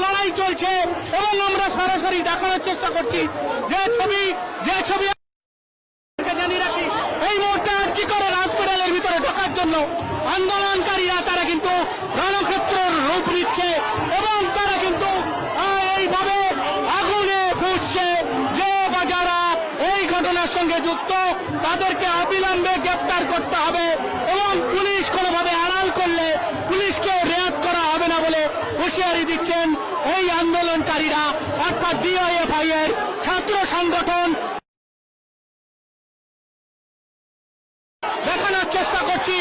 লড়াই চলছে এবং আমরা সরাসরি দেখানোর চেষ্টা করছি যে ছবি জানিয়ে রাখি এই মুহূর্তে আর্জি করে হসপিটালের ভিতরে ঢোকার জন্য আন্দোলনকারীরা তারা কিন্তু রণক্ষেত্রের রূপ নিচ্ছে এবং তারা কিন্তু এইভাবে আগুনে ফুটছে যে বা যারা এই ঘটনার সঙ্গে যুক্ত তাদেরকে অবিলম্বে গ্রেপ্তার করতে হবে এবং পুলিশ কোনোভাবে আড়াল করলে পুলিশকে রেয়াত করা হবে না বলে হুঁশিয়ারি দিচ্ছেন এই আন্দোলনকারীরা অর্থাৎ ডিওএফআই এর ছাত্র সংগঠন। দেখানোর চেষ্টা করছি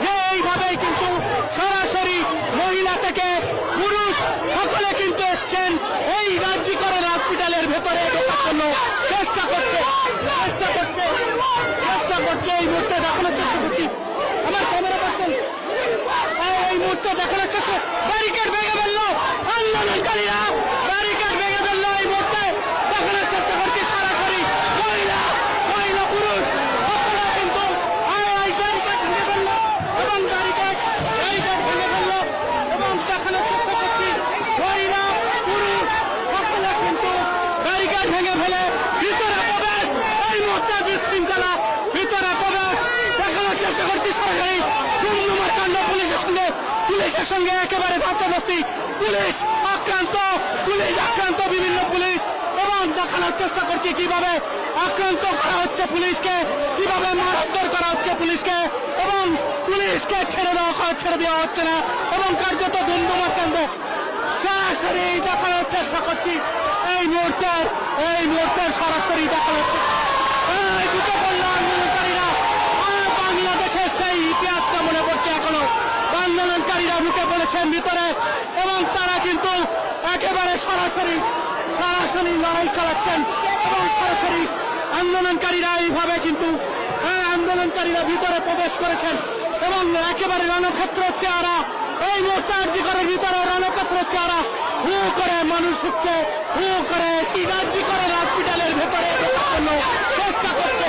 যে এইভাবেই কিন্তু সরাসরি মহিলা থেকে পুরুষ সকলে কিন্তু এসছেন এই রাজ্যিকরণ হসপিটালের ভেতরে ঢোকার জন্য চেষ্টা করছে এই মুহূর্তে দেখানোর চেষ্টা করছি আমার ক্যামেরা পাচ্ছেন এই মুহূর্তে দেখানোর চেষ্টা ব্যারিকেড ভেঙে ফেললো আন্দোলনকারীরা ব্যারিকেড ভেঙে ফেললো এই মুহূর্তে দেখানোর চেষ্টা করছি সরাসরি মহিলা পুরুষ সকলে কিন্তু ব্যারিকেড ভেঙে ফেললো এবং ব্যারিকেড ভেঙে ফেললো এবং দেখানোর চেষ্টা করছি মহিলা পুরুষ সকলে কিন্তু ব্যারিকেড ভেঙে ফেলে ভিতরে প্রবেশ এই মুহূর্তে বিশৃঙ্খলা ভিতরে প্রবেশ দেখানোর চেষ্টা করছি সরকারি দুমদুমার কাণ্ড পুলিশের সঙ্গে একেবারে ধাক্কাধাক্কি পুলিশ আক্রান্ত বিভিন্ন পুলিশ এবং দেখানোর চেষ্টা করছি কিভাবে আক্রান্ত করা হচ্ছে পুলিশকে কিভাবে মারধর করা হচ্ছে পুলিশকে এবং পুলিশকে ছেড়ে দেওয়া হচ্ছে না এবং কার্যত দুমদুমার কাণ্ড সরাসরি দেখানোর চেষ্টা করছি এই মুহূর্তের সরাসরি দেখানো হচ্ছে দুটো বলল আন্দোলনকারীরা বাংলাদেশের সেই ইতিহাসটা মনে পড়ছে এখনো আন্দোলনকারীরা ঢুকে পড়েছেন ভিতরে এবং তারা কিন্তু একেবারে সরাসরি লড়াই চালাচ্ছেন এবং সরাসরি আন্দোলনকারীরা এইভাবে কিন্তু আন্দোলনকারীরা ভিতরে প্রবেশ করেছেন এবং একেবারে রণক্ষেত্র চেহারা এই মুহূর্তে রাজ্যিকরের ভিতরে রণক্ষেত্র চেহারা হু করে মানুষ ঢুকছে হু করে রাজ্যিকরের হসপিটালের ভেতরে চেষ্টা করছে